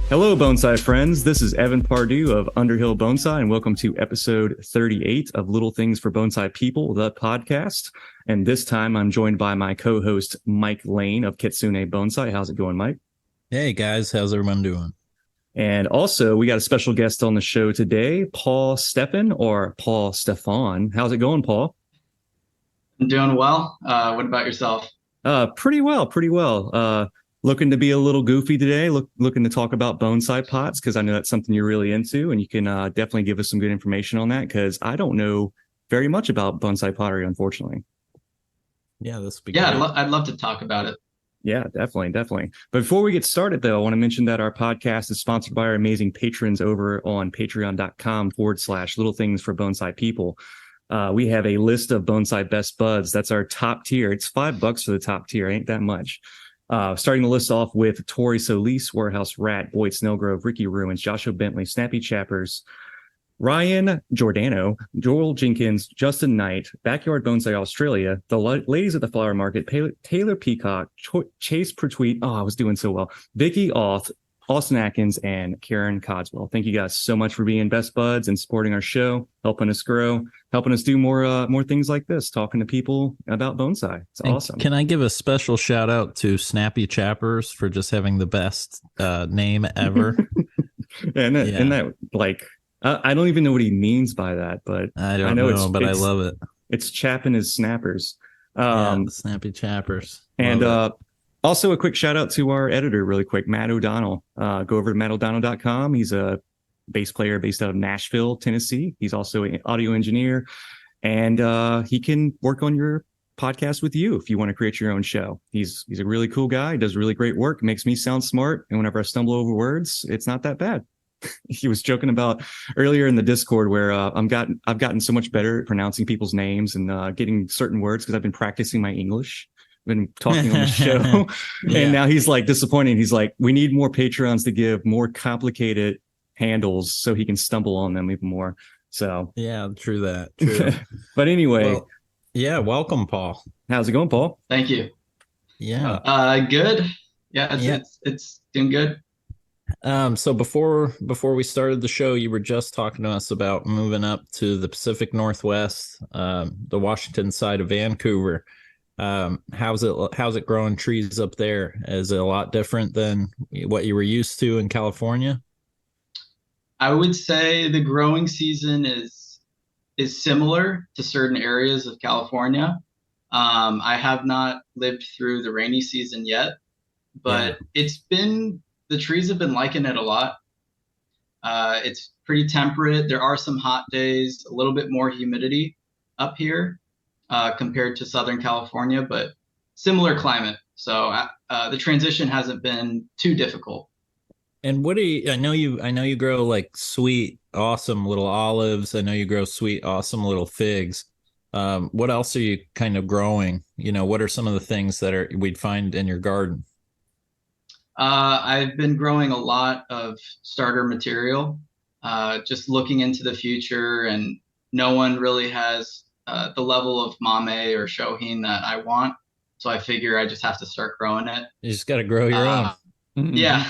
Hello, bonsai friends. This is Evan Pardue of Underhill Bonsai, and welcome to episode 38 of Little Things for Bonsai People, the podcast. And this time I'm joined by my co-host, Mike Lane of Kitsune Bonsai. How's it going, Mike? Hey, guys. How's everyone doing? And also, we got a special guest on the show today, Paul Stephan, or Paul Stephan. How's it going, Paul? I'm doing well. What about yourself? Pretty well, pretty well. Looking to be a little goofy today, looking to talk about bonsai pots because I know that's something you're really into, and you can definitely give us some good information on that because I don't know very much about bonsai pottery, unfortunately. Yeah, this would be Yeah, great. I'd love to talk about it. Yeah, definitely, definitely. But before we get started, though, I want to mention that our podcast is sponsored by our amazing patrons over on patreon.com/little things for bonsai people. We have a list of bonsai best buds. That's our top tier. It's $5 for the top tier. Ain't that much. Starting the list off with Tori Solis, Warehouse Rat, Boyd Snellgrove, Ricky Ruins, Joshua Bentley, Snappy Chappers, Ryan Giordano, Joel Jenkins, Justin Knight, Backyard Bonsai Australia, the Ladies at the Flower Market, Taylor Peacock, Chase Pertweet. Oh, I was doing so well. Vicky Auth, Austin Atkins, and Karen Codswell. Thank you guys so much for being best buds and supporting our show, helping us grow, helping us do more things like this, talking to people about bonsai. It's awesome. Can I give a special shout out to Snappy Chappers for just having the best name ever? and that like I don't even know what he means by that, but I know, but I love it. It's chapping his snappers. The Snappy Chappers. And also a quick shout out to our editor really quick, Matt O'Donnell. Go over to mattodonnell.com. He's a bass player based out of Nashville, Tennessee. He's also an audio engineer, and he can work on your podcast with you if you want to create your own show. He's a really cool guy. He does really great work, makes me sound smart. And whenever I stumble over words, it's not that bad. He was joking about earlier in the Discord where I've gotten so much better at pronouncing people's names and getting certain words because I've been practicing my English. Been talking on the show. And now he's like disappointing. He's like, we need more Patreons to give more complicated handles so he can stumble on them even more. So yeah, true that. True. But anyway, welcome, Paul. How's it going, Paul? Thank you. Yeah. Good. Yeah, it's doing good. So before we started the show, you were just talking to us about moving up to the Pacific Northwest, the Washington side of Vancouver. How's it growing trees up there? Is it a lot different than what you were used to in California? I would say the growing season is similar to certain areas of California. I have not lived through the rainy season yet, but the trees have been liking it a lot. It's pretty temperate. There are some hot days, a little bit more humidity up here. Compared to Southern California, but similar climate. So the transition hasn't been too difficult. And what do you, I know you grow like sweet, awesome little olives. I know you grow sweet, awesome little figs. What else are you kind of growing? What are some of the things that we'd find in your garden? I've been growing a lot of starter material, just looking into the future, and no one really has the level of mame or shohin that I want. So I figure I just have to start growing it. You just got to grow your own. Yeah.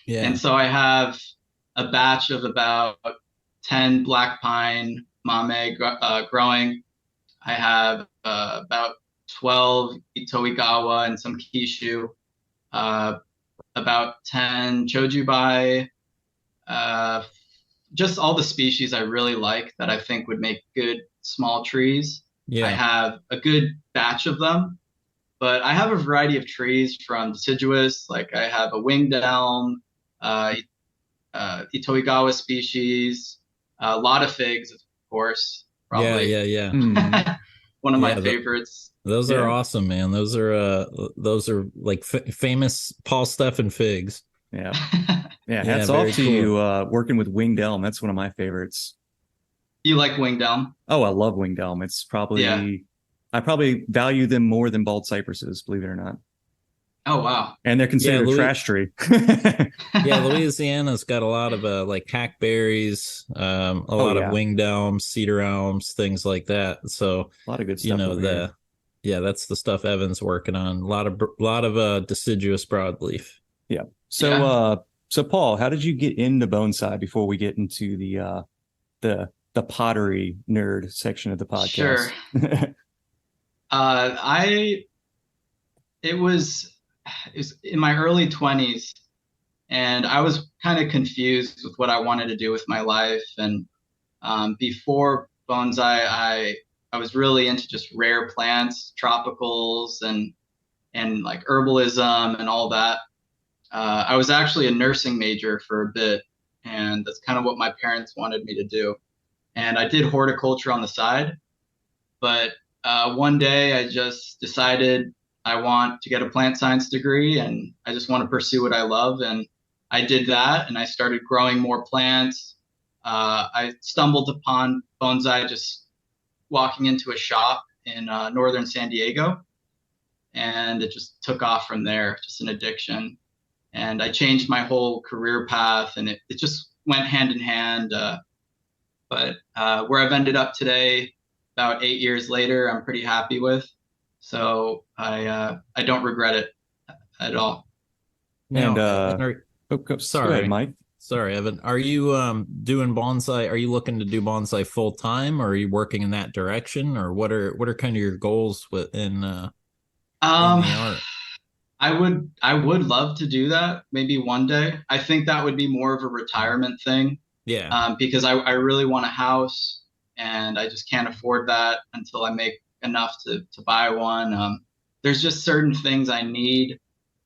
Yeah. And so I have a batch of about 10 black pine mame growing. I have about 12 Itoigawa and some Kishu, about 10 Chojubai, just all the species I really like that I think would make good small trees. I have a good batch of them, but I have a variety of trees from deciduous, like I have a winged elm, Itoigawa species, a lot of figs, of course. Probably. Yeah. One of my favorites. Those are awesome, man. Those are like famous Paul Stephan figs. Yeah. Hats off to you working with winged elm. That's one of my favorites. You like winged elm? Oh, I love winged elm. It's probably I probably value them more than bald cypresses, believe it or not. Oh, wow. And they're considered a trash tree. Louisiana's got a lot of like hackberries, a lot of winged elms, cedar elms, things like that. So a lot of good stuff. That's the stuff Evan's working on. A lot of deciduous broadleaf. Yeah. So So Paul, how did you get into bonsai before we get into the pottery nerd section of the podcast? Sure. I it was in my early 20s, and I was kind of confused with what I wanted to do with my life. And before bonsai, I was really into just rare plants, tropicals, and like herbalism and all that. I was actually a nursing major for a bit, and that's kind of what my parents wanted me to do. And I did horticulture on the side, but one day I just decided I want to get a plant science degree, and I just want to pursue what I love. And I did that, and I started growing more plants. I stumbled upon bonsai just walking into a shop in northern San Diego, and it just took off from there, just an addiction. And I changed my whole career path, and it just went hand in hand. But where I've ended up today, about 8 years later, I'm pretty happy with. So I don't regret it at all. And sorry, go ahead, Mike. Sorry, Evan. Are you doing bonsai? Are you looking to do bonsai full time, or are you working in that direction, or what are kind of your goals in the art? I would love to do that maybe one day. I think that would be more of a retirement thing. Yeah. Because I really want a house, and I just can't afford that until I make enough to buy one. There's just certain things I need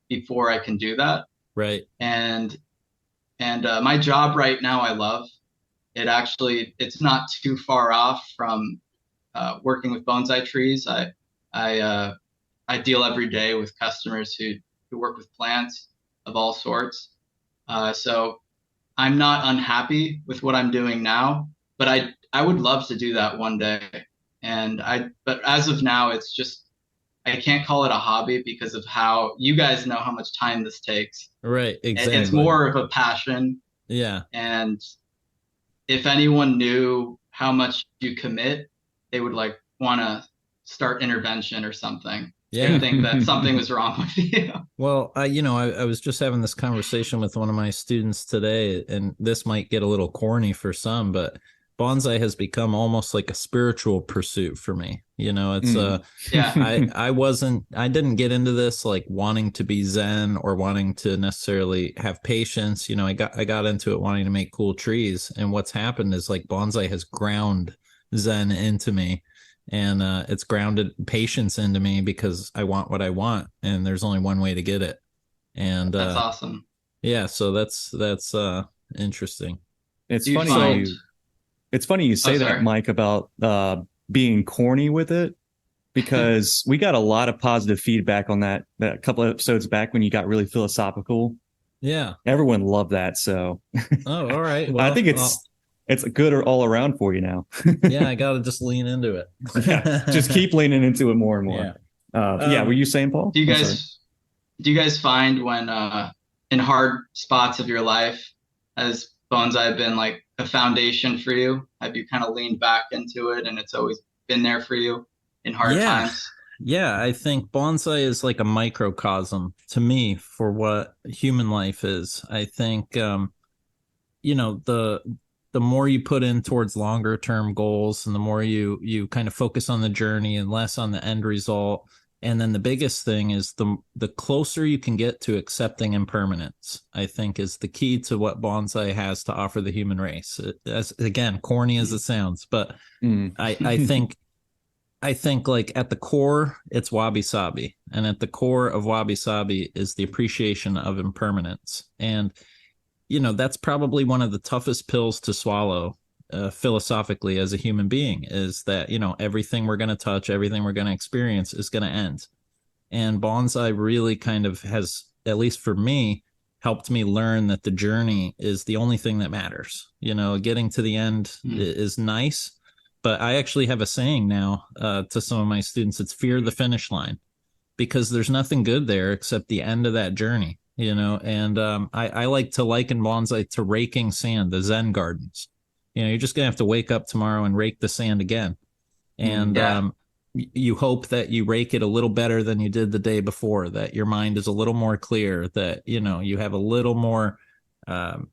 before I can do that. Right. And my job right now, I love it. Actually, it's not too far off from working with bonsai trees. I deal every day with customers who work with plants of all sorts. So I'm not unhappy with what I'm doing now, but I would love to do that one day. But as of now, it's just, I can't call it a hobby because of how you guys know how much time this takes. Right. Exactly. It's more of a passion. Yeah. And if anyone knew how much you commit, they would like want to start intervention or something. Yeah. They think that something was wrong with you. Well, I was just having this conversation with one of my students today, and this might get a little corny for some, but bonsai has become almost like a spiritual pursuit for me. It's yeah. I didn't get into this like wanting to be Zen or wanting to necessarily have patience. I got into it wanting to make cool trees, and what's happened is like bonsai has ground Zen into me. And it's grounded patience into me because I want what I want, and there's only one way to get it. And that's awesome. Yeah, so that's interesting. It's funny you say that, Mike, about being corny with it, because we got a lot of positive feedback on that couple of episodes back when you got really philosophical. Yeah, everyone loved that. So, oh, all right. Well, I think it's good all around for you now. Yeah, I got to just lean into it. Yeah, just keep leaning into it more and more. Yeah. Were you saying, Paul? Do you guys find when in hard spots of your life, has bonsai been like a foundation for you? Have you kind of leaned back into it, and it's always been there for you in hard times? Yeah, I think bonsai is like a microcosm to me for what human life is. I think, the more you put in towards longer term goals, and the more you kind of focus on the journey and less on the end result. And then the biggest thing is the closer you can get to accepting impermanence, I think, is the key to what bonsai has to offer the human race. As again, corny as it sounds, but I think like at the core, it's wabi sabi, and at the core of wabi sabi is the appreciation of impermanence. And that's probably one of the toughest pills to swallow philosophically as a human being, is that, everything we're going to touch, everything we're going to experience is going to end. And bonsai really kind of has, at least for me, helped me learn that the journey is the only thing that matters. Getting to the end is nice, but I actually have a saying now to some of my students. It's fear the finish line, because there's nothing good there except the end of that journey. And I like to liken bonsai to raking sand, the Zen gardens. You're just going to have to wake up tomorrow and rake the sand again. And you hope that you rake it a little better than you did the day before, that your mind is a little more clear, that, you have a little more um,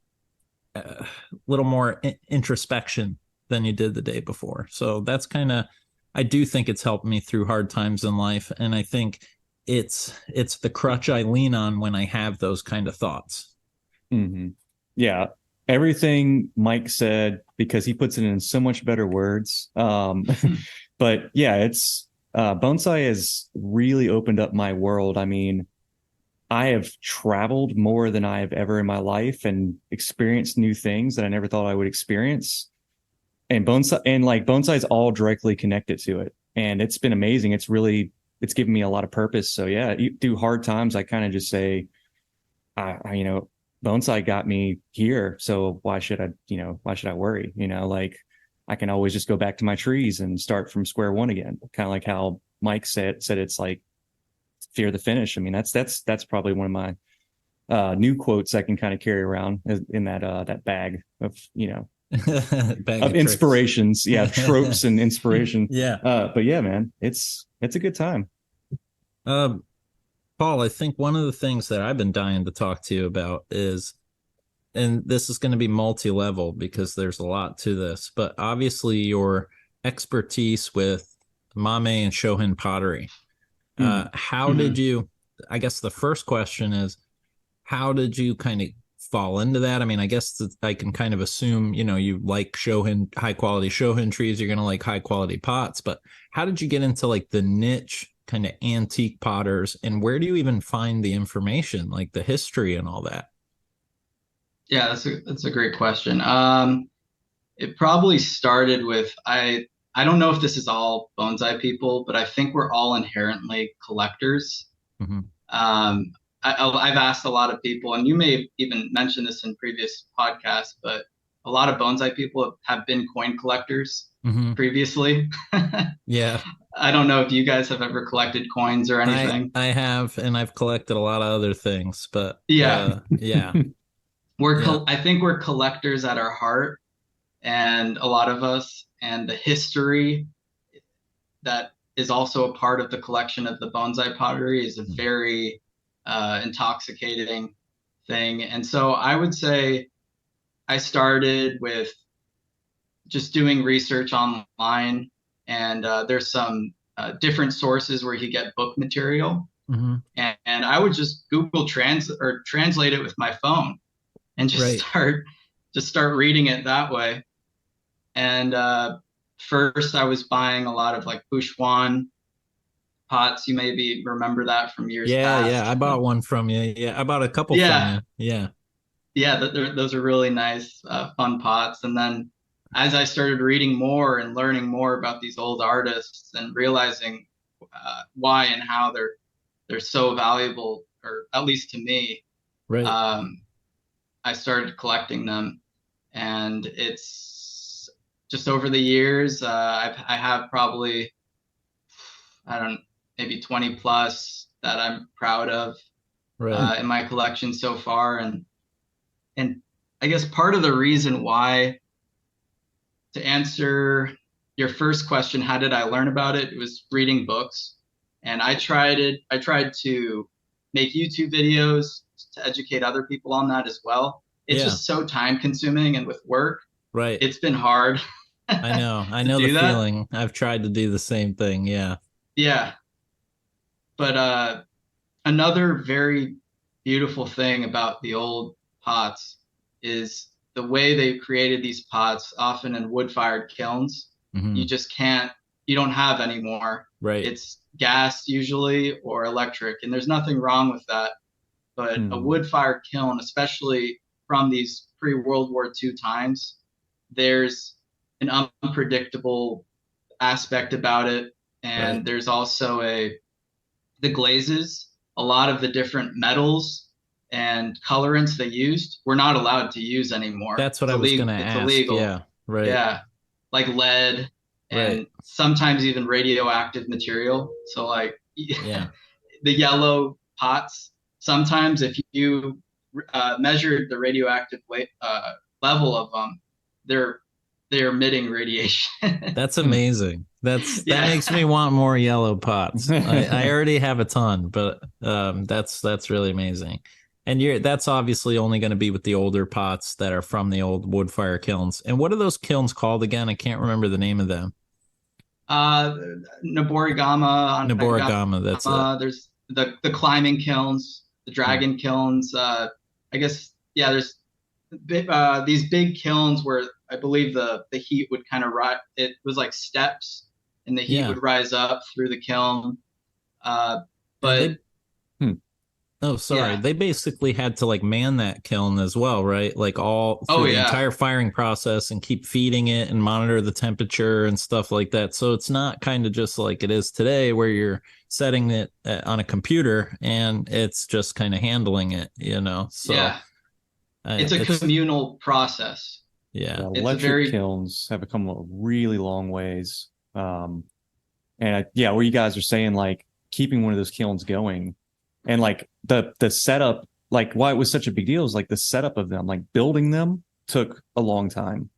a little more introspection than you did the day before. So that's kind of, I do think it's helped me through hard times in life, and I think it's the crutch I lean on when I have those kind of thoughts. Mm-hmm. Yeah, everything Mike said, because he puts it in so much better words. But yeah, it's bonsai has really opened up my world. I mean, I have traveled more than I have ever in my life and experienced new things that I never thought I would experience. And bonsai is all directly connected to it. And it's been amazing. It's given me a lot of purpose. So yeah, through hard times, I kind of just say, bonsai got me here. So why should I worry? Like I can always just go back to my trees and start from square one again. Kind of like how Mike said it's like fear the finish. I mean, that's probably one of my new quotes I can kind of carry around in that bag of, Bag of inspirations. Yeah. Tropes and inspiration. Yeah. But yeah, man, it's a good time. Paul, I think one of the things that I've been dying to talk to you about is, and this is going to be multi-level because there's a lot to this, but obviously your expertise with Mame and Shohin pottery. How did you, I guess the first question is, how did you kind of fall into that? I mean, I guess I can kind of assume, you like Shohin, high quality Shohin trees, you're going to like high quality pots, but how did you get into like the niche kind of antique potters, and where do you even find the information, like the history and all that? Yeah, that's a great question. It probably started with I don't know if this is all bonsai people, but I think we're all inherently collectors. Mm-hmm. I've asked a lot of people, and you may have even mentioned this in previous podcasts, but a lot of bonsai people have been coin collectors previously. Yeah. I don't know if you guys have ever collected coins or anything. I have, and I've collected a lot of other things, but yeah. Yeah. I think we're collectors at our heart, and a lot of us, and the history that is also a part of the collection of the bonsai pottery is a very intoxicating thing. And so I would say I started with just doing research online, and there's some different sources where you get book material, and I would just Google translate it with my phone, and just start reading it that way. And first, I was buying a lot of like Pushwan pots. You maybe remember that from years past. Yeah, I bought one from you. Yeah, I bought a couple from you. Yeah, those are really nice, fun pots. And then as I started reading more and learning more about these old artists and realizing why and how they're so valuable, or at least to me, I started collecting them. And it's just over the years, I have probably, maybe 20 plus that I'm proud of in my collection so far. And I guess part of the reason why, to answer your first question, how did I learn about it? It was reading books. And I tried to make YouTube videos to educate other people on that as well. It's just so time consuming, and with work, it's been hard. I know the feeling. I've tried to do the same thing. Yeah. But another very beautiful thing about the old pots is the way they created these pots, often in wood-fired kilns. You don't have anymore. It's gas usually, or electric, and there's nothing wrong with that. But a wood-fired kiln, especially from these pre-World War II times, there's an unpredictable aspect about it. And there's also the glazes, a lot of the different metals and colorants they used, we're not allowed to use anymore. That's what I was going to ask. It's illegal. Yeah, right. Yeah, like lead and sometimes even radioactive material. So like the yellow pots, sometimes if you measure the radioactive level of them, they're emitting radiation. That's amazing. That makes me want more yellow pots. I already have a ton, but that's really amazing. And that's obviously only going to be with the older pots that are from the old wood fire kilns. And what are those kilns called again? I can't remember the name of them. Uh, Noborigama, Noborigama, that's it. there's the climbing kilns, the dragon kilns. I guess yeah, there's these big kilns where I believe the heat would kind of rise. It was like steps, and the heat would rise up through the kiln. But oh, sorry. yeah. They basically had to like man that kiln as well, right? Like all Oh through the yeah. entire firing process and keep feeding it and monitor the temperature and stuff like that. So it's not kind of just like it is today where you're setting it on a computer and it's just kind of handling it, you know? So yeah. It's a communal process. Yeah. Electric kilns have come a really long ways. And where you guys are saying like keeping one of those kilns going and like the setup, like why it was such a big deal is like the setup of them, like building them took a long time,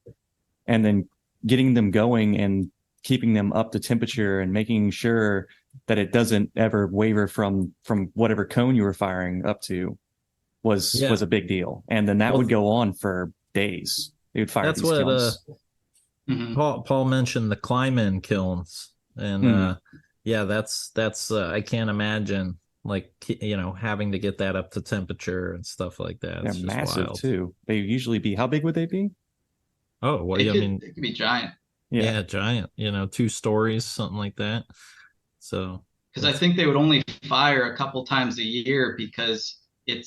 and then getting them going and keeping them up to temperature and making sure that it doesn't ever waver from whatever cone you were firing up to was a big deal. And then that would go on for days. They would fire these kilns. Paul mentioned the climb-in kilns, and that's I can't imagine like having to get that up to temperature and stuff like that. They're massive too. They usually be, how big would they be? Oh well, it could be giant. Yeah, giant. 2 stories, something like that. So because I think they would only fire a couple times a year because it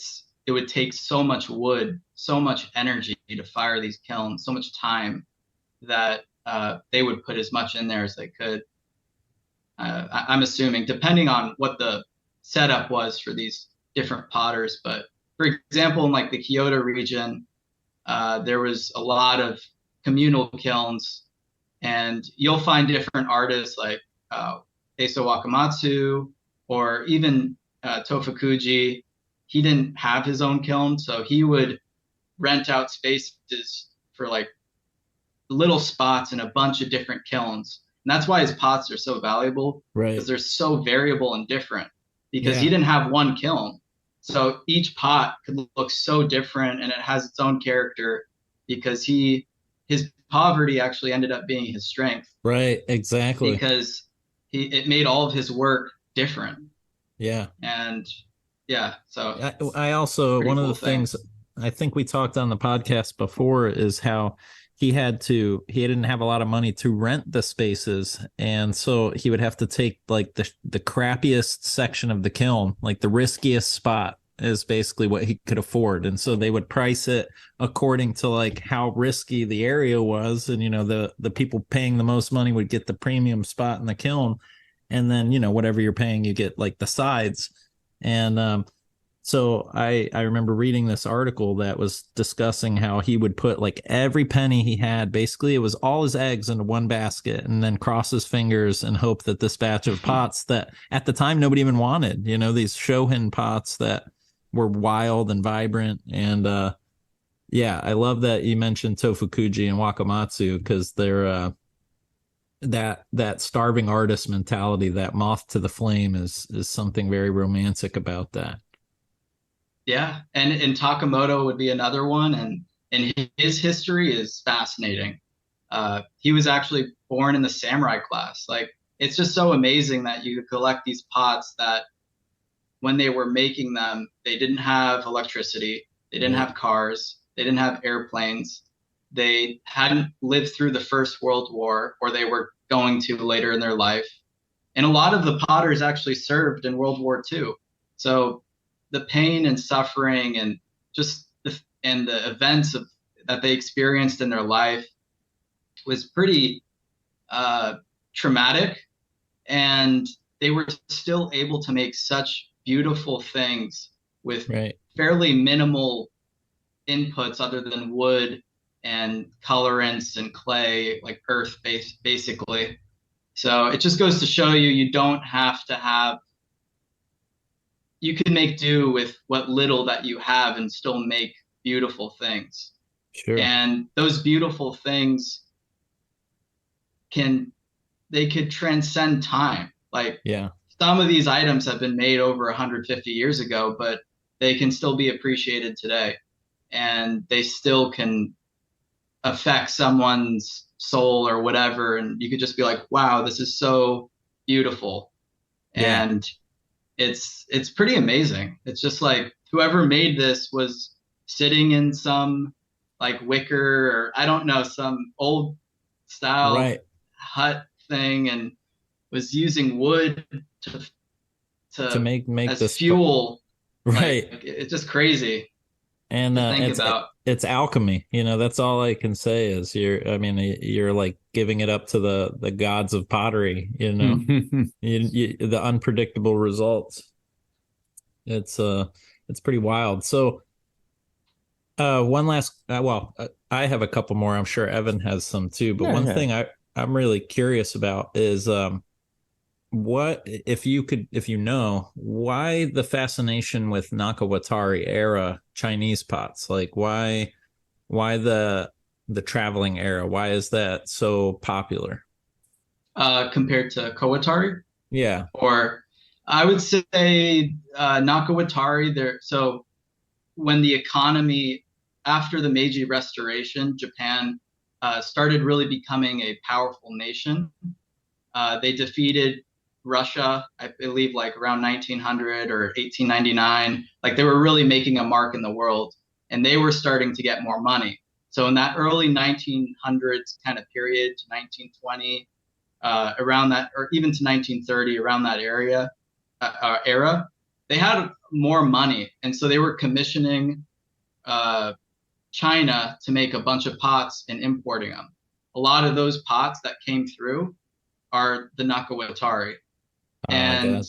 would take so much wood, so much energy to fire these kilns, so much time that they would put as much in there as they could. I'm assuming, depending on what the setup was for these different potters. But for example, in like the Kyoto region, there was a lot of communal kilns, and you'll find different artists like Eiso Wakamatsu or even Tofukuji. He didn't have his own kiln, so he would rent out spaces for like little spots in a bunch of different kilns. And that's why his pots are so valuable, right? Because they're so variable and different. Because he didn't have one kiln, so each pot could look so different, and it has its own character. Because his poverty actually ended up being his strength. Right, exactly. Because it made all of his work different. Yeah, and yeah, so I also one of the things I think we talked on the podcast before is how he didn't have a lot of money to rent the spaces, and so he would have to take like the crappiest section of the kiln, like the riskiest spot is basically what he could afford. And so they would price it according to like how risky the area was, and the people paying the most money would get the premium spot in the kiln, and then whatever you're paying you get like the sides. And so I remember reading this article that was discussing how he would put like every penny he had, basically it was all his eggs into one basket, and then cross his fingers and hope that this batch of pots that at the time nobody even wanted, these shohin pots that were wild and vibrant. And I love that you mentioned Tofukuji and Wakamatsu, because they're that starving artist mentality, that moth to the flame is something very romantic about that. Yeah, and Takamoto would be another one, and his history is fascinating. He was actually born in the samurai class. Like, it's just so amazing that you could collect these pots that when they were making them, they didn't have electricity, they didn't have cars, they didn't have airplanes, they hadn't lived through the First World War, or they were going to later in their life. And a lot of the potters actually served in World War II. So the pain and suffering and just the events that they experienced in their life was pretty traumatic, and they were still able to make such beautiful things with fairly minimal inputs other than wood and colorants and clay, like earth basically. So it just goes to show you don't have to have, you can make do with what little that you have and still make beautiful things. Sure. And those beautiful things could transcend time. Like, some of these items have been made over 150 years ago, but they can still be appreciated today, and they still can affect someone's soul or whatever. And you could just be like, wow, this is so beautiful. Yeah. And it's pretty amazing. It's just like whoever made this was sitting in some like wicker or I don't know, some old style Right. hut thing and was using wood to To to make as this fuel. Like right. it's just crazy And to think about. it's alchemy, that's all I can say is you're like giving it up to the gods of pottery, the unpredictable results. It's pretty wild. So one last I have a couple more. I'm sure Evan has some too, but one thing I'm really curious about is what if you know why the fascination with Nakawatari era Chinese pots? Like why the traveling era? Why is that so popular? Compared to Kowatari, Yeah. or I would say Nakawatari. There, so when the economy after the Meiji Restoration, Japan started really becoming a powerful nation. They defeated Russia, I believe, like around 1900 or 1899. Like they were really making a mark in the world, and they were starting to get more money. So in that early 1900s kind of period to 1920, around that, or even to 1930, around that era, they had more money, and so they were commissioning China to make a bunch of pots and importing them. A lot of those pots that came through are the Nakawatari. And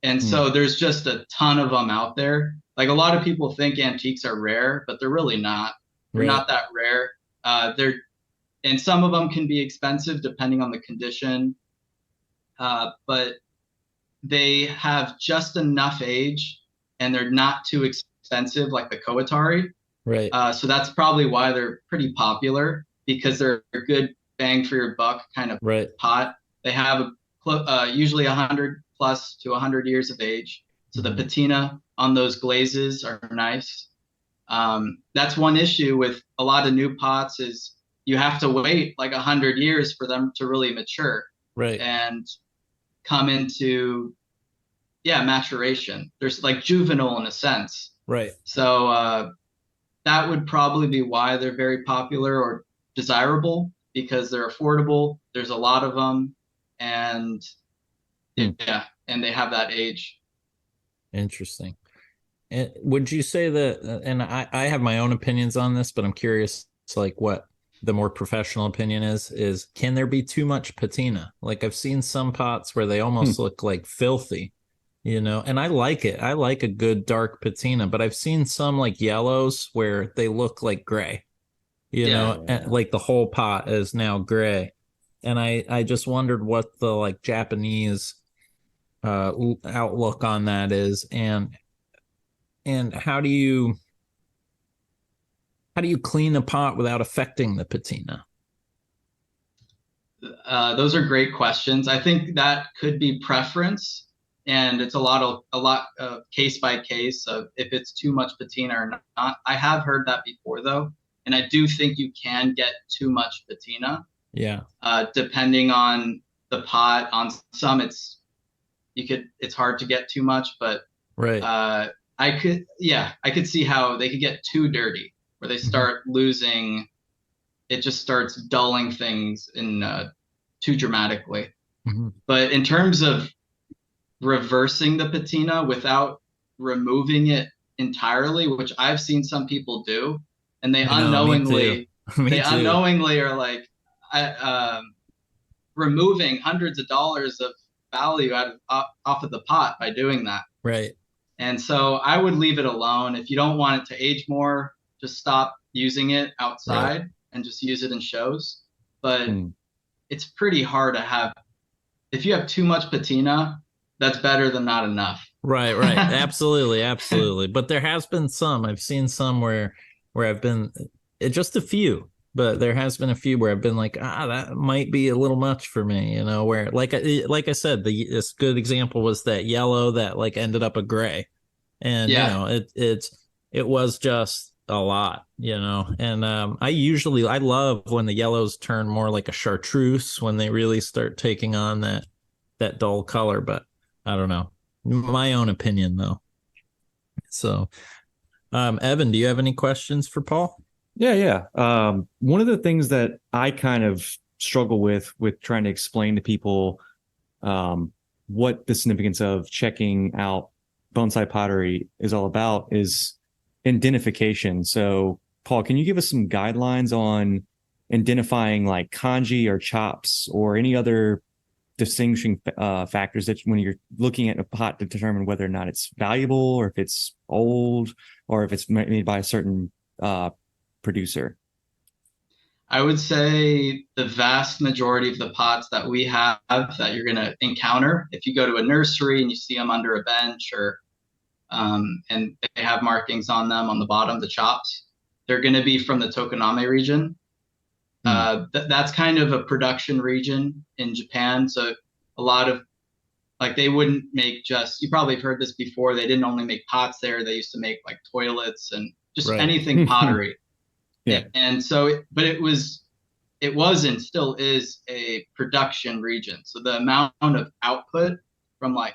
Gotcha. so there's just a ton of them out there. Like a lot of people think antiques are rare, but they're really not. They're Right. not that rare. And some of them can be expensive depending on the condition. But they have just enough age and they're not too expensive like the Kowatari. Right. So that's probably why they're pretty popular, because they're a good bang for your buck kind of Right. pot. They have usually 100 plus to 100 years of age. So the patina on those glazes are nice. That's one issue with a lot of new pots is you have to wait like 100 years for them to really mature. Right. And come into maturation. There's like juvenile in a sense. Right. So that would probably be why they're very popular or desirable, because they're affordable. There's a lot of them, and and they have that age. Interesting. And would you say that, and I have my own opinions on this, but I'm curious, it's like what the more professional opinion is can there be too much patina? Like I've seen some pots where they almost look like filthy, and I like it. I like a good dark patina, but I've seen some like yellows where they look like gray, and like the whole pot is now gray. And I just wondered what the like Japanese outlook on that is, and how do you clean a pot without affecting the patina? Those are great questions. I think that could be preference, and it's a lot of case by case of if it's too much patina or not. I have heard that before though, and I do think you can get too much patina. Yeah. Depending on the pot. On some, it's hard to get too much, but right. I could see how they could get too dirty, where they start losing. It just starts dulling things in too dramatically. But in terms of reversing the patina without removing it entirely, which I've seen some people do, and they unknowingly are like removing hundreds of dollars of value off of the pot by doing that. Right. And so I would leave it alone. If you don't want it to age more, just stop using it outside and just use it in shows. But it's pretty hard to have. If you have too much patina, that's better than not enough. Right. Absolutely. But there has been some. I've seen some where I've been just a few, but there has been a few where I've been like, that might be a little much for me, where like I said, this good example was that yellow that like ended up a gray. And Yeah. it was just a lot, and I love when the yellows turn more like a chartreuse, when they really start taking on that dull color. But I don't know, my own opinion though. So Evan, do you have any questions for Paul? Yeah. One of the things that I kind of struggle with trying to explain to people what the significance of checking out bonsai pottery is all about is identification. So, Paul, can you give us some guidelines on identifying like kanji or chops or any other distinguishing factors that when you're looking at a pot to determine whether or not it's valuable or if it's old or if it's made by a certain producer? I would say the vast majority of the pots that we have that you're going to encounter, if you go to a nursery and you see them under a bench or and they have markings on them on the bottom, the chops, they're going to be from the Tokoname region. That's kind of a production region in Japan. So a lot of like they wouldn't make just, you probably have heard this before, they didn't only make pots there. They used to make like toilets and just Right. anything pottery. Yeah. And so, but it was and still is a production region. So the amount of output from like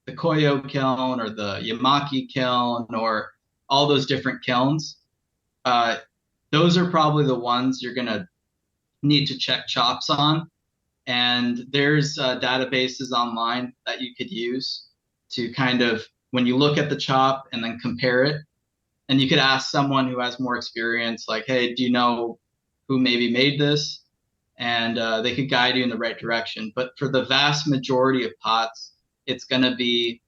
the Koyo kiln or the Yamaki kiln or all those different kilns, those are probably the ones you're going to need to check chops on. And there's databases online that you could use to kind of, when you look at the chop and then compare it, and you could ask someone who has more experience, like, hey, do you know who maybe made this? And they could guide you in the right direction. But for the vast majority of pots, it's going to be,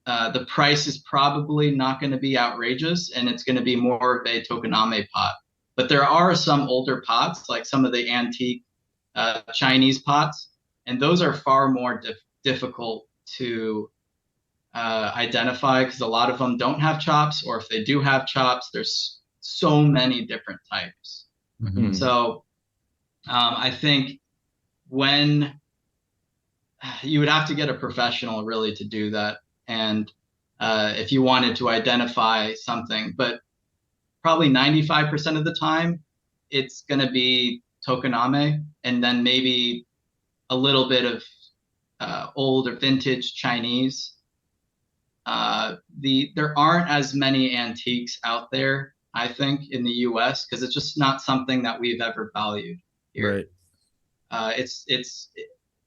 the price is probably not going to be outrageous, and it's going to be more of a Tokoname pot. But there are some older pots, like some of the antique Chinese pots, and those are far more difficult to identify because a lot of them don't have chops, or if they do have chops, there's so many different types. Mm-hmm. So I think when you would have to get a professional really to do that, and if you wanted to identify something, but probably 95% of the time it's going to be Tokoname, and then maybe a little bit of old or vintage Chinese. There aren't as many antiques out there, I think, in the U.S. because it's just not something that we've ever valued here. Right. It's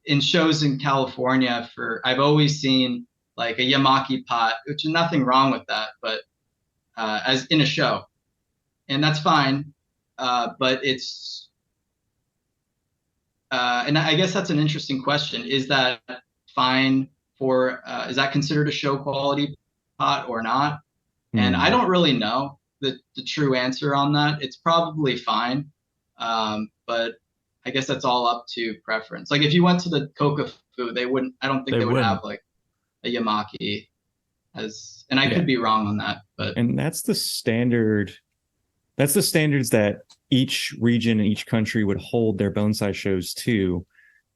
in shows in California I've always seen like a Yamaki pot, which is nothing wrong with that, but as in a show, and that's fine. But it's and I guess that's an interesting question. Is that fine for is that considered a show quality pot or not? And I don't really know the true answer on that. It's probably fine, but I guess that's all up to preference. Like if you went to the Kokafu, they wouldn't. I don't think they would have like a Yamaki as, and I could be wrong on that, but and that's the standard. That's the standards that each region and each country would hold their bonsai shows to.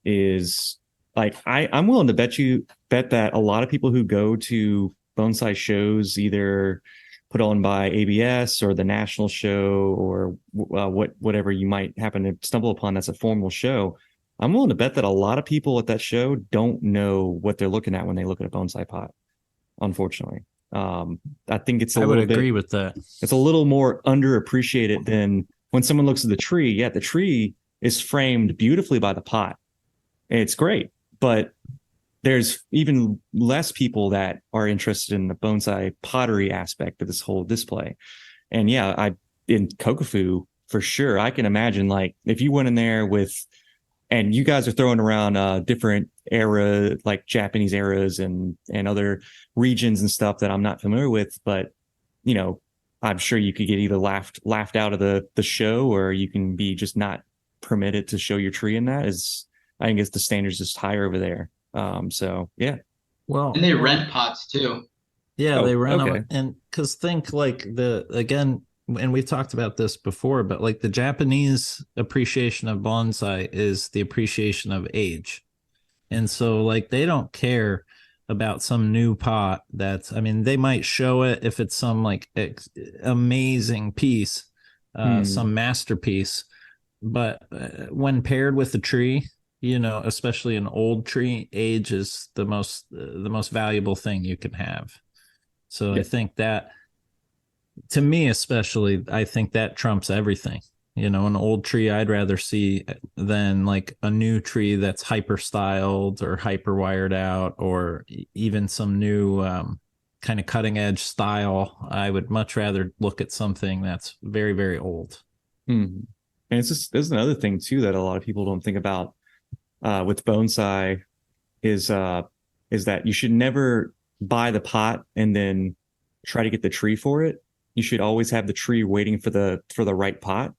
Is like I'm willing to bet that a lot of people who go to bonsai shows, either put on by ABS or the national show or whatever you might happen to stumble upon that's a formal show, I'm willing to bet that a lot of people at that show don't know what they're looking at when they look at a bonsai pot, unfortunately. I think I would agree with that. It's a little more underappreciated than when someone looks at the tree. Yeah, the tree is framed beautifully by the pot. It's great, but there's even less people that are interested in the bonsai pottery aspect of this whole display. And yeah, in Kokafu, for sure, I can imagine like if you went in there and you guys are throwing around different era, like Japanese eras and other regions and stuff that I'm not familiar with, but I'm sure you could get either laughed out of the show, or you can be just not permitted to show your tree in that. I think it's the standards just higher over there. So yeah. Well, and they rent pots too. Yeah, they rent them, and because think like again, and we've talked about this before, but like the Japanese appreciation of bonsai is the appreciation of age. And so like they don't care about some new pot that's, I mean, they might show it if it's some like amazing piece, some masterpiece, but when paired with a tree, especially an old tree, age is the most valuable thing you can have. So I think that, to me especially, I think that trumps everything. An old tree I'd rather see than like a new tree that's hyper styled or hyper wired out, or even some new kind of cutting edge style. I would much rather look at something that's very, very old. And there's another thing too that a lot of people don't think about with bonsai is that you should never buy the pot and then try to get the tree for it. You should always have the tree waiting for the right pot.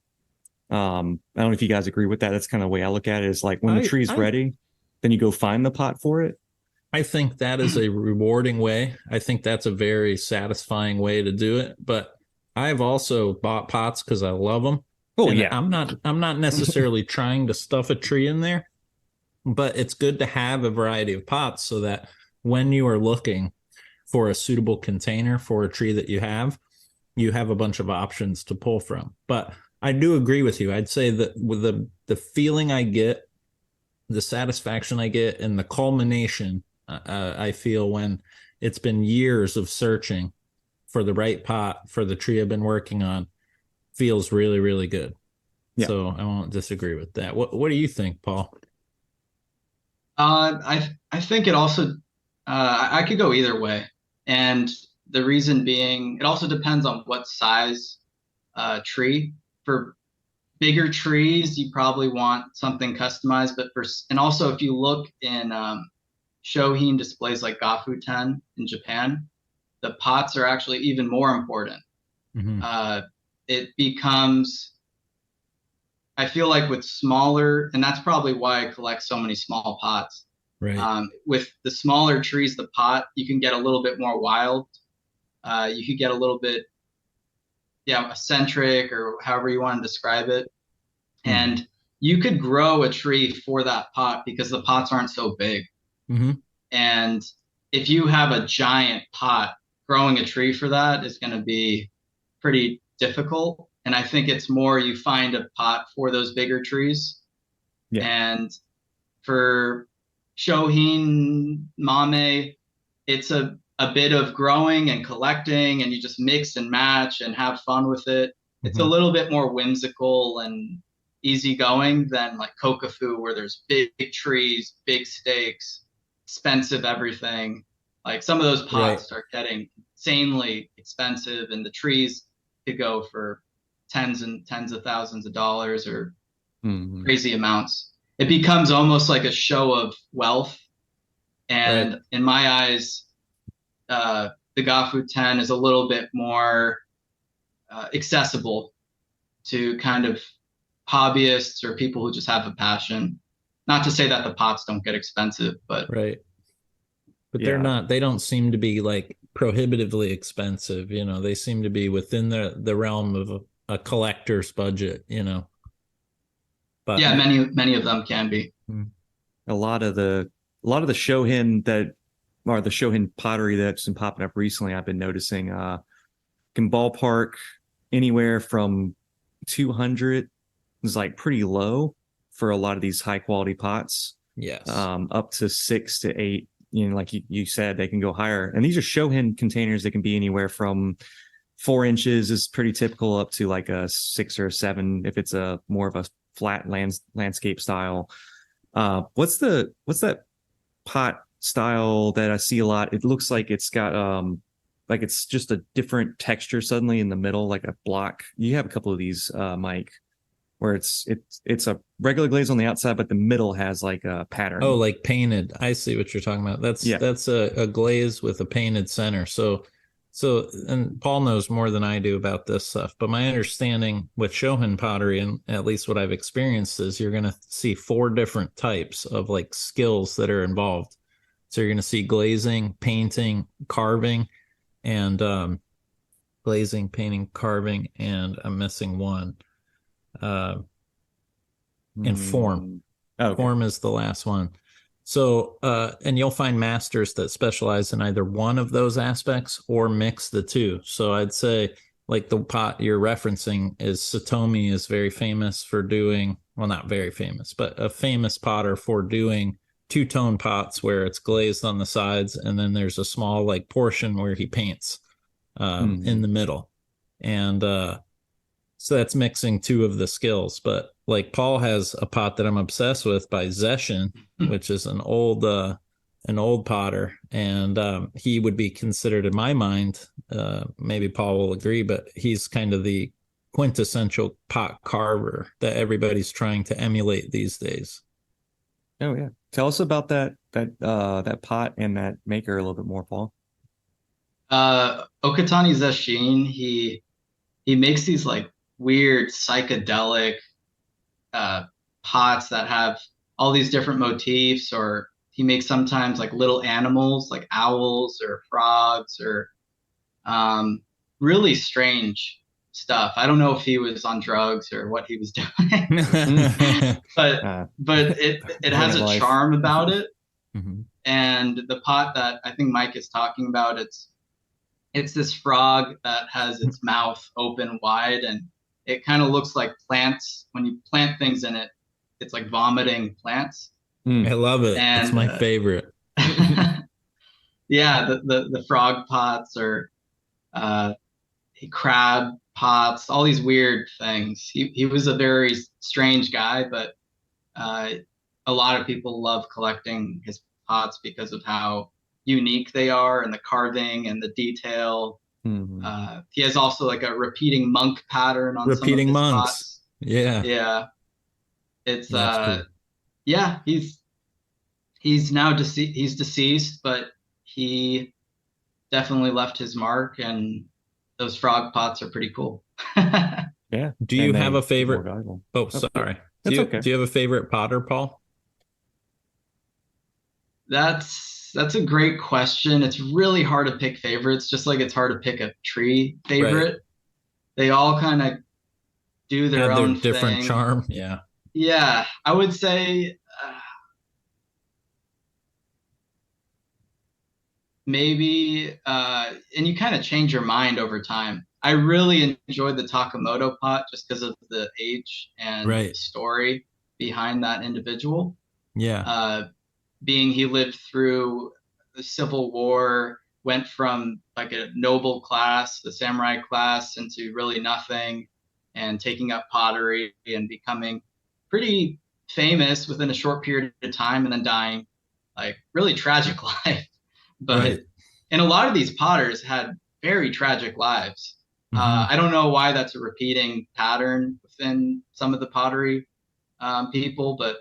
I don't know if you guys agree with that. That's kind of the way I look at it, is like when the tree's ready, then you go find the pot for it. I think that is a rewarding way. I think that's a very satisfying way to do it. But I've also bought pots because I love them. Oh, yeah. I'm not necessarily trying to stuff a tree in there, but it's good to have a variety of pots so that when you are looking for a suitable container for a tree that you have a bunch of options to pull from. But I do agree with you. I'd say that with the feeling I get, the satisfaction I get, and the culmination I feel when it's been years of searching for the right pot for the tree I've been working on, feels really, really good. Yeah. So I won't disagree with that. What do you think, Paul? I think it also I could go either way, and the reason being, it also depends on what size tree. For bigger trees, you probably want something customized, and also if you look in Shohin displays like Gafu-ten in Japan, the pots are actually even more important. It becomes, I feel like with smaller, and that's probably why I collect so many small pots. Right. With the smaller trees, the pot, you can get a little bit more wild. You could get a little bit, eccentric, or however you want to describe it. And you could grow a tree for that pot because the pots aren't so big. And if you have a giant pot, growing a tree for that is going to be pretty difficult. And I think it's more you find a pot for those bigger trees. Yeah. And for Shohin, Mame, it's a bit of growing and collecting, and you just mix and match and have fun with it. It's a little bit more whimsical and easygoing than like Kokafu, where there's big trees, big stakes, expensive everything. Like some of those pots start getting insanely expensive, and the trees could go for tens and tens of thousands of dollars, or crazy amounts. It becomes almost like a show of wealth. And in my eyes, the Gafu-ten is a little bit more accessible to kind of hobbyists or people who just have a passion. Not to say that the pots don't get expensive, but but they don't seem to be like prohibitively expensive. They seem to be within the realm of a collector's budget, But yeah, many of them can be. A lot of the Shohin that are the Shohin pottery that's been popping up recently, I've been noticing can ballpark anywhere from 200 is like pretty low for a lot of these high quality pots. Yes. Up to 6 to 8. Like you said, they can go higher. And these are Shohin containers that can be anywhere from 4 inches is pretty typical, up to like a 6 or a 7 if it's a more of a flat landscape style. What's that pot style that I see a lot? It looks like it's got like it's just a different texture suddenly in the middle, like a block. You have a couple of these, Mike, where it's a regular glaze on the outside, but the middle has like a pattern. Oh, like painted. I see what you're talking about. That's a glaze with a painted center. So, and Paul knows more than I do about this stuff, but my understanding with Shohin pottery, and at least what I've experienced, is you're going to see 4 different types of like skills that are involved. So you're going to see glazing, painting, carving, and glazing, painting, carving, and I'm missing one. And form. Okay. Form is the last one. So, and you'll find masters that specialize in either one of those aspects or mix the two. So I'd say like the pot you're referencing is Satomi is very famous for doing, well, not very famous, but a famous potter for doing two-tone pots where it's glazed on the sides and then there's a small like portion where he paints in the middle. And so that's mixing two of the skills. But like Paul has a pot that I'm obsessed with by Zeshin, which is an old potter, and he would be considered in my mind, maybe Paul will agree, but he's kind of the quintessential pot carver that everybody's trying to emulate these days. Oh yeah. Tell us about that pot and that maker a little bit more, Paul. Okatani Zeshin, he makes these like weird psychedelic pots that have all these different motifs, or he makes sometimes like little animals like owls or frogs or really strange stuff. I don't know if he was on drugs or what he was doing, but it has a charm about it. Mm-hmm. And the pot that I think Mike is talking about, it's this frog that has its mouth open wide, and it kind of looks like plants. When you plant things in it, it's like vomiting plants. I love it. And, it's my favorite. Yeah, the frog pots or crab pots, all these weird things. He was a very strange guy, but a lot of people love collecting his pots because of how unique they are and the carving and the detail. Mm-hmm. He has also like a repeating monk pattern on repeating some of his monks. Pots. Yeah. It's cool. Yeah, he's now deceased, but he definitely left his mark, and those frog pots are pretty cool. Yeah. Do you have a favorite? Oh, sorry. Do you have a favorite potter, Paul? That's a great question. It's really hard to pick favorites, just like it's hard to pick a tree favorite. Right. They all kind of do their own different thing. Charm. Yeah. Yeah, I would say maybe, and you kind of change your mind over time. I really enjoyed the Takamoto pot just because of the age and the story behind that individual. Yeah. Being he lived through the Civil War, went from like a noble class, the samurai class, into really nothing, and taking up pottery and becoming pretty famous within a short period of time, and then dying like really tragic life. But and a lot of these potters had very tragic lives. Mm-hmm. I don't know why that's a repeating pattern within some of the pottery people, but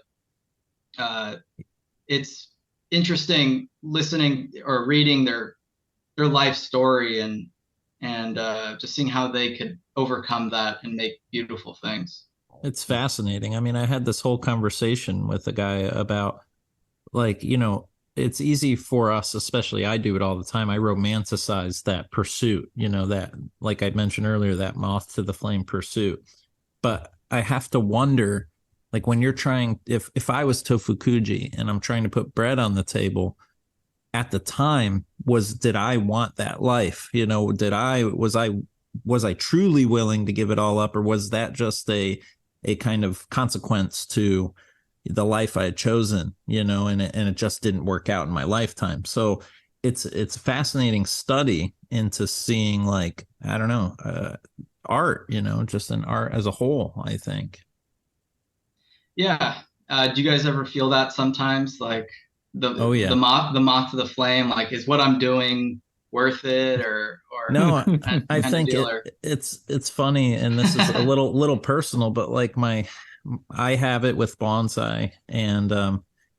it's interesting listening or reading their life story and just seeing how they could overcome that and make beautiful things. It's fascinating. I mean, I had this whole conversation with a guy about, like, it's easy for us, especially I do it all the time. I romanticize that pursuit, that, like I mentioned earlier, that moth to the flame pursuit. But I have to wonder, like, when you're trying, if I was Tofukuji and I'm trying to put bread on the table, at the time, did I want that life? Was I truly willing to give it all up, or was that just a kind of consequence to the life I had chosen, and it just didn't work out in my lifetime. So it's a fascinating study into seeing, like, I don't know, art, just an art as a whole, I think. Yeah. Do you guys ever feel that sometimes, like the moth to the flame, like, is what I'm doing worth it, or no? I think it's funny, and this is a little personal, but like I have it with bonsai, and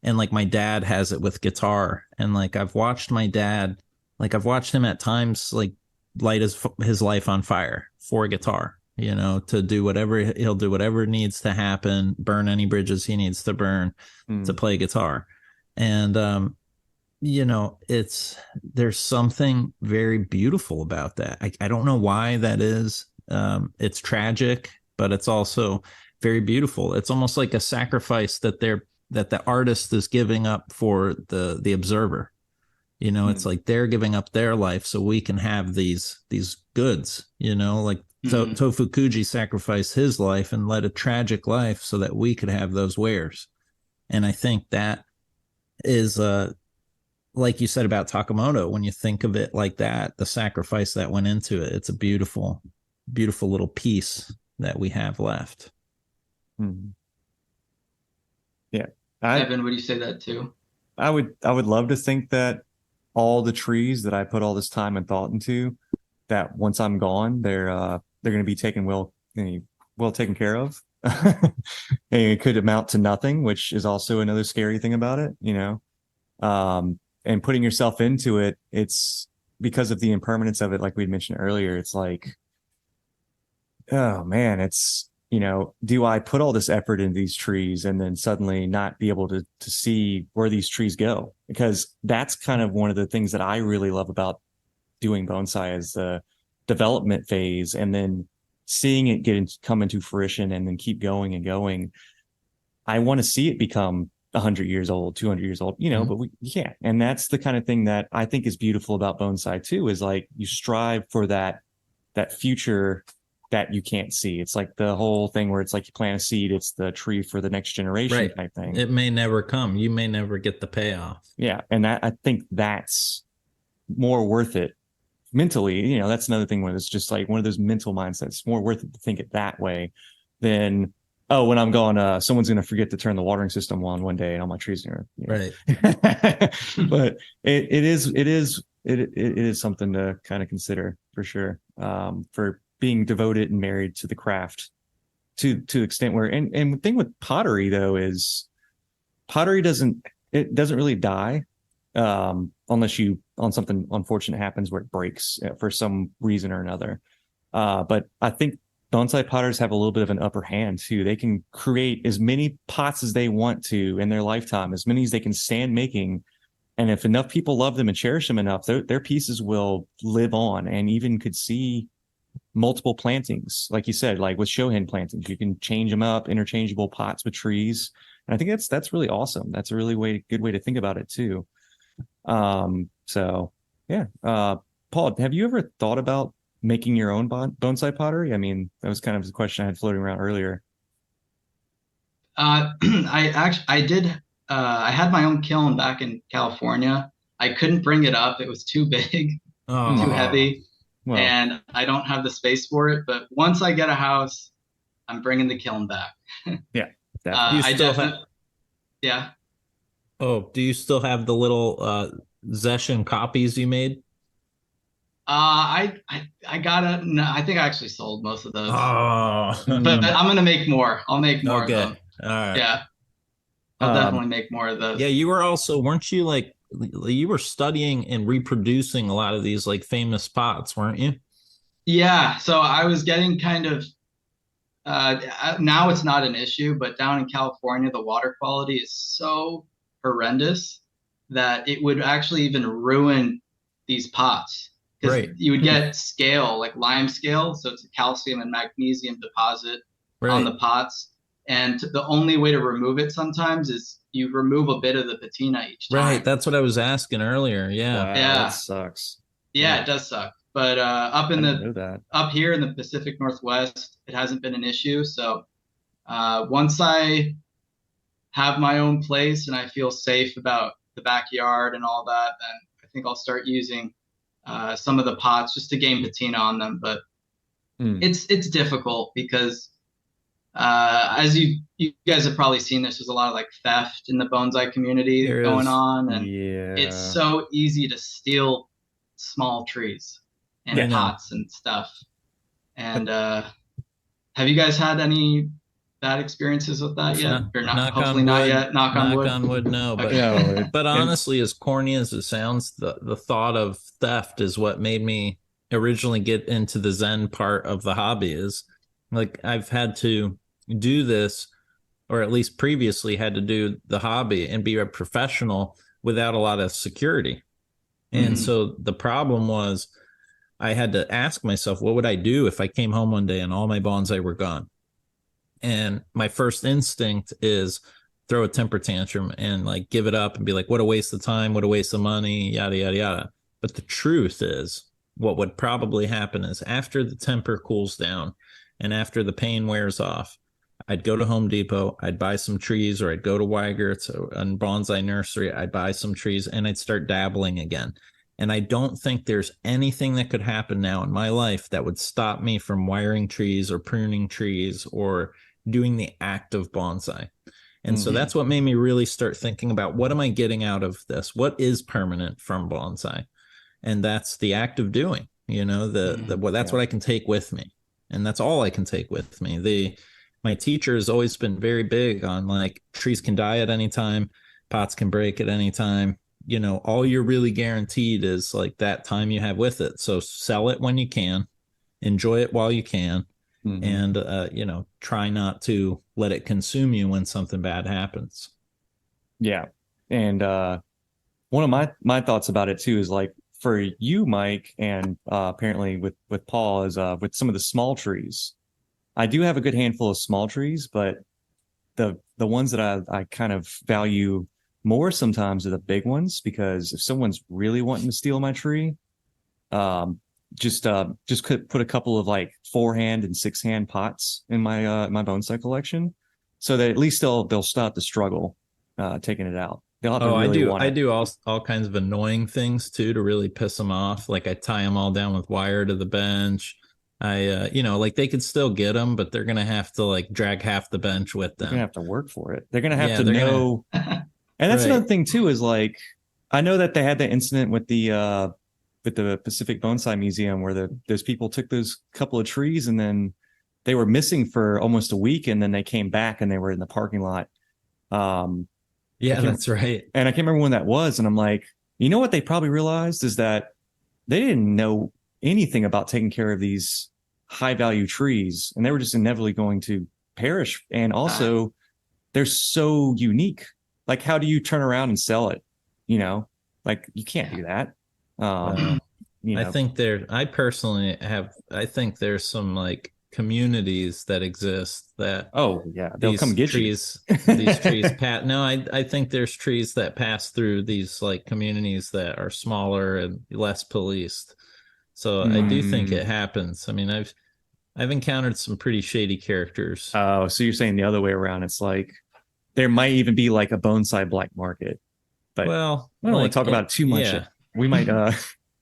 like my dad has it with guitar, and like I've watched my dad, like I've watched him at times like light his life on fire for a guitar, to do whatever he'll do, whatever needs to happen, burn any bridges he needs to burn to play guitar. And there's something very beautiful about that. I don't know why that is. It's tragic, but it's also very beautiful. It's almost like a sacrifice that they're that the artist is giving up for the observer. You know, it's like they're giving up their life so we can have these goods, you know, like Tofu Kuji sacrificed his life and led a tragic life so that we could have those wares. And I think that is like you said about Takamoto, when you think of it like that, the sacrifice that went into it, it's a beautiful, beautiful little piece that we have left. Yeah. Evan, would you say that too? I would love to think that all the trees that I put all this time and thought into, that once I'm gone, they're going to be taken well taken care of. And it could amount to nothing, which is also another scary thing about it, you know. And putting yourself into it, it's because of the impermanence of it, like we mentioned earlier, it's like, oh man, it's, you know, do I put all this effort into these trees and then suddenly not be able to see where these trees go? Because that's kind of one of the things that I really love about doing bonsai is the development phase, and then seeing it come into fruition and then keep going and going. I want to see it become 100 years old, 200 years old, you know, but we can't. And that's the kind of thing that I think is beautiful about bonsai too, is like you strive for that future that you can't see. It's like the whole thing where it's like you plant a seed, it's the tree for the next generation type thing. It may never come. You may never get the payoff. Yeah. And I think that's more worth it mentally. You know, that's another thing where it's just like one of those mental mindsets. It's more worth it to think it that way than, oh, when I'm gone, someone's going to forget to turn the watering system on one day and all my trees are, you know. Right. But it is something to kind of consider for sure, for being devoted and married to the craft to the extent where, and the thing with pottery though is pottery doesn't really die, unless on something unfortunate happens where it breaks for some reason or another. But I think bonsai potters have a little bit of an upper hand too. They can create as many pots as they want to in their lifetime, as many as they can stand making. And if enough people love them and cherish them enough, their pieces will live on and even could see multiple plantings. Like you said, like with shohin plantings, you can change them up, interchangeable pots with trees. And I think that's really awesome. That's a really good way to think about it too. So yeah. Paul, have you ever thought about making your own bonsai pottery? I mean, that was kind of the question I had floating around earlier. I did. I had my own kiln back in California. I couldn't bring it up. It was too big, too heavy. Well, and I don't have the space for it. But once I get a house, I'm bringing the kiln back. Yeah. Yeah. Oh, do you still have the little Zeshin copies you made? I got no, I think I actually sold most of those. Oh. But I'm gonna make more. I'll make more of them. All right. Yeah. I'll definitely make more of those. Yeah, you were also, weren't you like, you were studying and reproducing a lot of these like famous pots, weren't you? Yeah. So I was getting kind of, now it's not an issue, but down in California, the water quality is so horrendous that it would actually even ruin these pots. Because you would get scale, like lime scale. So it's a calcium and magnesium deposit on the pots. And the only way to remove it sometimes is you remove a bit of the patina each time. Right. That's what I was asking earlier. Yeah. Wow, that sucks. Yeah, it does suck. But up here in the Pacific Northwest, it hasn't been an issue. So once I have my own place and I feel safe about the backyard and all that, then I think I'll start using some of the pots just to gain patina on them. But it's difficult because as you guys have probably seen this, there's a lot of like theft in the bonsai community going on, and it's so easy to steal small trees and pots and stuff. And have you guys had any bad experiences with that yet? Or not? Hopefully not yet. Knock on wood. Knock on wood, no. But honestly, as corny as it sounds, the thought of theft is what made me originally get into the Zen part of the hobby. Is like I've had to do this, or at least previously had to do the hobby and be a professional without a lot of security. And so the problem was I had to ask myself, what would I do if I came home one day and all my bonsai were gone? And my first instinct is throw a temper tantrum and like give it up and be like, what a waste of time, what a waste of money, yada, yada, yada. But the truth is, what would probably happen is after the temper cools down and after the pain wears off, I'd go to Home Depot, I'd buy some trees, or I'd go to Weigert's and Bonsai Nursery, I'd buy some trees and I'd start dabbling again. And I don't think there's anything that could happen now in my life that would stop me from wiring trees or pruning trees or doing the act of bonsai. And so that's what made me really start thinking about, what am I getting out of this? What is permanent from bonsai? And that's the act of doing, that's what I can take with me. And that's all I can take with me. My teacher has always been very big on like, trees can die at any time, pots can break at any time. All you're really guaranteed is like that time you have with it. So sell it when you can, enjoy it while you can, and try not to let it consume you when something bad happens. Yeah. And one of my thoughts about it too is like, for you, Mike, and apparently with Paul, is with some of the small trees. I do have a good handful of small trees, but the ones that I kind of value more sometimes are the big ones, because if someone's really wanting to steal my tree, just put a couple of like 4-hand and 6-hand pots in my bonsai collection, so that at least they'll stop the struggle taking it out. They'll have to really want it. I do all kinds of annoying things too to really piss them off. Like I tie them all down with wire to the bench. Like they could still get them, but they're gonna have to like drag half the bench with them. They're gonna have to work for it. They're gonna have to know. And that's another thing too, is like, I know that they had that incident with the Pacific Bonsai Museum where those people took those couple of trees and then they were missing for almost a week, and then they came back and they were in the parking lot. Yeah, that's right. And I can't remember when that was. And I'm like, what they probably realized is that they didn't know anything about taking care of these high value trees, and they were just inevitably going to perish. And also they're so unique. Like, how do you turn around and sell it? Like you can't do that. I think there's some like communities that exist that they'll come get trees these trees I think there's trees that pass through these like communities that are smaller and less policed. So I do think it happens. I mean, I've encountered some pretty shady characters. Oh, so you're saying the other way around. It's like there might even be like a bonsai black market. But I don't want to talk about it too much. Yeah. We might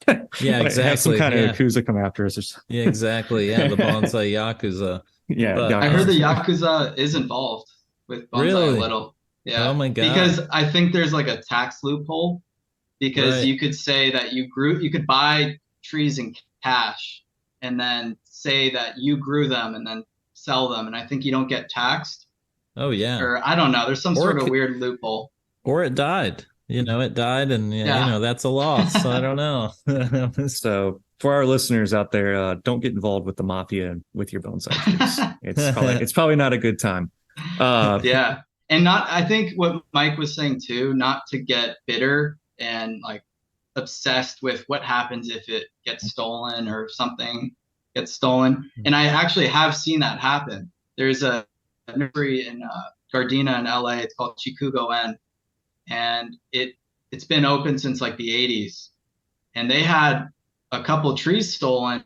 exactly. have some kind of Yakuza come after us or something. Yeah, exactly. Yeah, the bonsai Yakuza. Yeah. But, I heard the Yakuza is involved with bonsai a little. Yeah. Oh my God. Because I think there's like a tax loophole, because you could say that you could buy trees in cash and then say that you grew them and then sell them. And I think you don't get taxed. Oh yeah. Or I don't know. There's some sort of weird loophole. Or it died. It died, and that's a loss. So I don't know. So for our listeners out there, don't get involved with the mafia with your bonsai trees. It's probably not a good time. Yeah, and I think what Mike was saying too, not to get bitter and like obsessed with what happens if it gets stolen or something gets stolen. And I actually have seen that happen. There's a nursery in Gardena in LA. It's called Chikugo-en. And it's been open since like the 80s. And they had a couple trees stolen,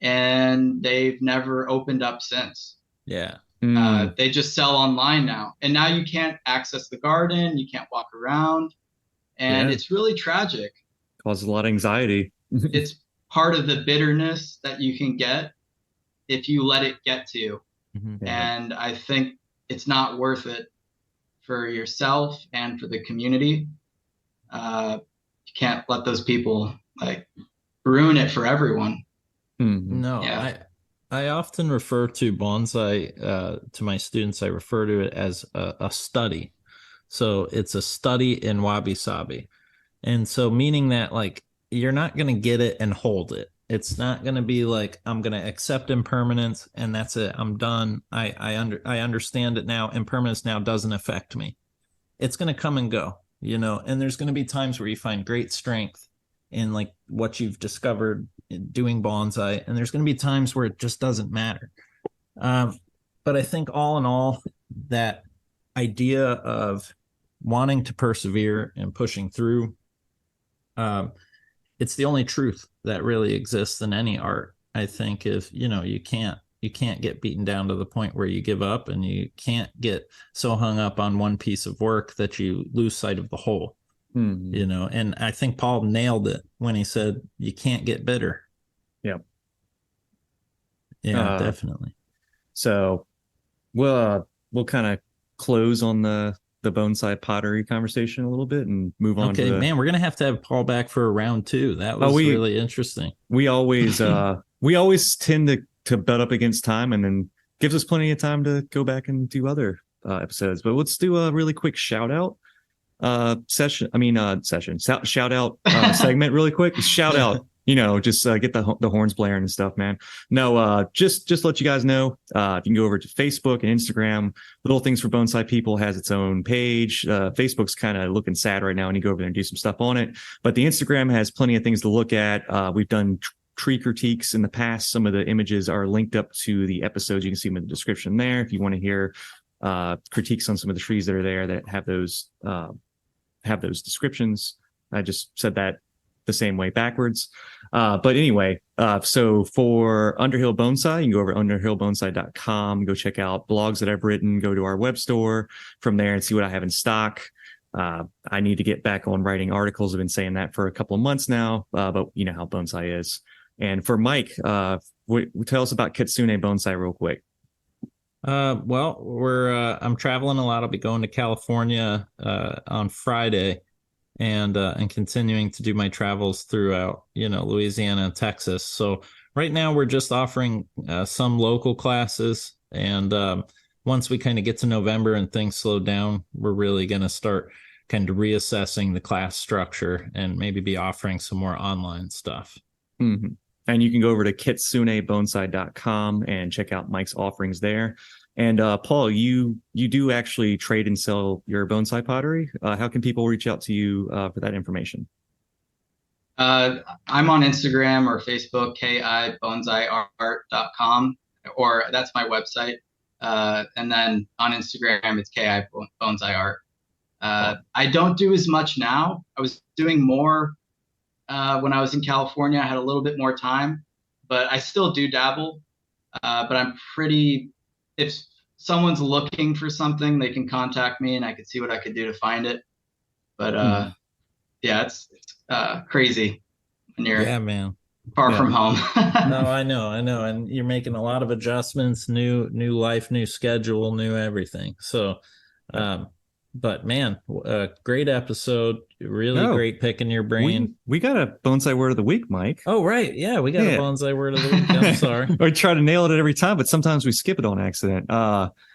and they've never opened up since. Yeah. They just sell online now. And now you can't access the garden. You can't walk around. And it's really tragic. Causes a lot of anxiety. It's part of the bitterness that you can get if you let it get to you. Mm-hmm. And I think it's not worth it for yourself and for the community. You can't let those people like ruin it for everyone. No, I often refer to bonsai to my students. I refer to it as a study. So it's a study in wabi-sabi. And so meaning that like you're not going to get it and hold it. It's not going to be like, I'm going to accept impermanence and that's it. I'm done. I understand it now. Impermanence now doesn't affect me. It's going to come and go, and there's going to be times where you find great strength in like what you've discovered in doing bonsai. And there's going to be times where it just doesn't matter. But I think all in all that idea of wanting to persevere and pushing through. It's the only truth that really exists in any art. I think if you can't get beaten down to the point where you give up, and you can't get so hung up on one piece of work that you lose sight of the whole. And I think Paul nailed it when he said you can't get bitter. Yeah. Yeah, definitely. So we'll kind of close on the bonsai pottery conversation a little bit and move on. Okay, man, we're gonna have to have Paul back for a round 2. That was really interesting. We always tend to butt up against time, and then gives us plenty of time to go back and do other episodes. But let's do a really quick shout out segment really quick. Shout out, just get the horns blaring and stuff, man. No, just let you guys know, you can go over to Facebook and Instagram. Little Things for Bonsai People has its own page. Facebook's kind of looking sad right now, and you go over there and do some stuff on it. But the Instagram has plenty of things to look at. We've done tree critiques in the past. Some of the images are linked up to the episodes. You can see them in the description there if you want to hear critiques on some of the trees that are there that have those descriptions. I just said that the same way backwards. But anyway, so for Underhill Bonsai, you can go over to underhillbonsai.com, go check out blogs that I've written, go to our web store from there and see what I have in stock. I need to get back on writing articles. I've been saying that for a couple of months now, but you know how bonsai is. And for Mike, tell us about Kitsune Bonsai real quick. Well, I'm traveling a lot. I'll be going to California on Friday, and continuing to do my travels throughout, Louisiana and Texas. So right now we're just offering some local classes, and once we kind of get to November and things slow down, we're really going to start kind of reassessing the class structure and maybe be offering some more online stuff. Mm-hmm. And you can go over to kitsunebonsai.com and check out Mike's offerings there. And Paul, you do actually trade and sell your bonsai pottery. How can people reach out to you for that information? I'm on Instagram or Facebook, kibonsaiart.com, or that's my website. And then on Instagram, it's kibonsaiart. I don't do as much now. I was doing more when I was in California. I had a little bit more time, but I still do dabble. But I'm if someone's looking for something, they can contact me and I could see what I could do to find it. But yeah, it's crazy when you're far from home. No, I know. And you're making a lot of adjustments, new life, new schedule, new everything. So, but man, great episode. Really great picking your brain. We got a bonsai word of the week, Mike. Oh, right. Yeah, we got a bonsai word of the week. I'm sorry. We try to nail it every time, but sometimes we skip it on accident.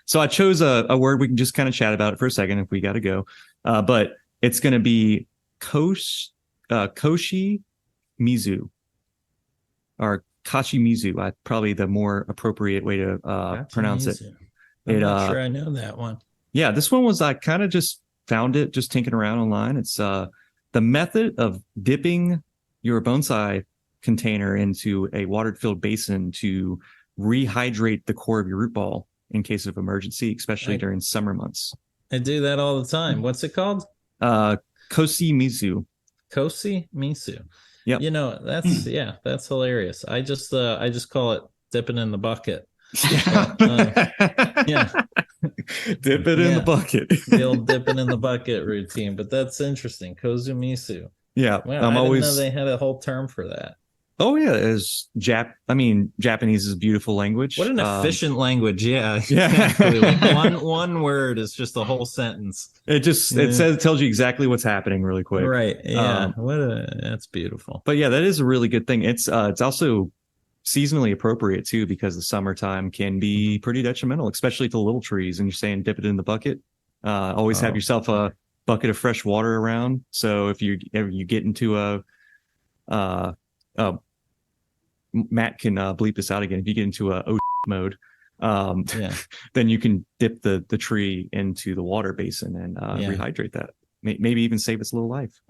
So I chose a word we can just kind of chat about it for a second if we got to go. But it's going to be Koshi Mizu, or Kashi Mizu. Probably the more appropriate way to pronounce it. I'm not sure I know that one. Yeah, this one was I kind of just found it just tinkering around online. It's the method of dipping your bonsai container into a water-filled basin to rehydrate the core of your root ball in case of emergency, especially during summer months. I do that all the time. What's it called? Koshi Mizu. Koshi Mizu. Yeah. That's hilarious. I just call it dipping in the bucket. Dip it in the bucket. The old dipping in the bucket routine, but that's interesting. Kozumisu. Yeah, wow, I didn't know they had a whole term for that. Oh yeah, is Japanese is a beautiful language. What an efficient language. Yeah. Exactly. Like one word is just a whole sentence. It tells you exactly what's happening really quick. Right. Yeah. That's beautiful. But yeah, that is a really good thing. It's also seasonally appropriate too, because the summertime can be pretty detrimental, especially to little trees. And you're saying dip it in the bucket. Always have yourself a bucket of fresh water around. So if you get into Matt can bleep this out again. If you get into a mode, then you can dip the tree into the water basin and rehydrate that. Maybe even save its little life.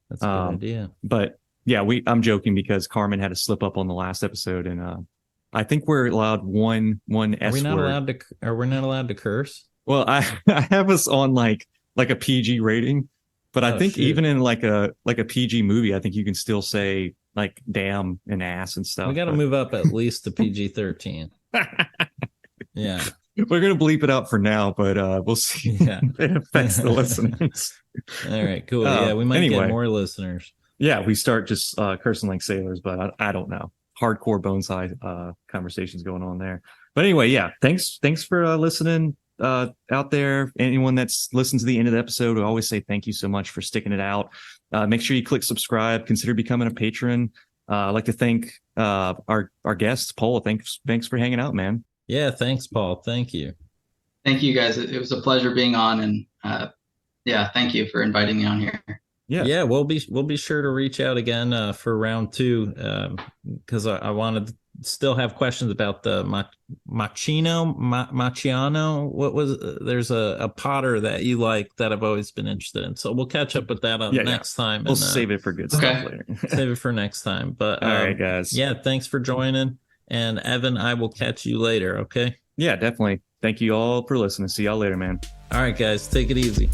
That's a good idea. But yeah, I'm joking because Carmen had a slip up on the last episode, and I think we're allowed one S word. Are we not allowed to curse? Well, I have us on like a PG rating, but I think shoot. even in like a PG movie, I think you can still say like damn and ass and stuff. We got to move up at least to PG-13. Yeah. We're gonna bleep it out for now, but we'll see Yeah. if it affects the listeners. All right, cool. Yeah, we might anyway. get more listeners. Yeah, we start just cursing like sailors, but I don't know. Hardcore bonsai conversations going on there. But anyway, yeah, thanks for listening out there. Anyone that's listened to the end of the episode, we always say thank you so much for sticking it out. Make sure you click subscribe. Consider becoming a patron. I'd like to thank our guest, Paul. Thanks for hanging out, man. Yeah, thanks, Paul. Thank you. Thank you, guys. It was a pleasure being on, and yeah, thank you for inviting me on here. Yeah, we'll be sure to reach out again for round 2 because I wanted to still have questions about the Macchiano. What was there's a potter that you like that I've always been interested in. So we'll catch up with that next time. We'll save it for good stuff later. Save it for next time. But all right, guys. Yeah, thanks for joining. And Evan, I will catch you later. Okay. Yeah, definitely. Thank you all for listening. See y'all later, man. All right, guys, take it easy.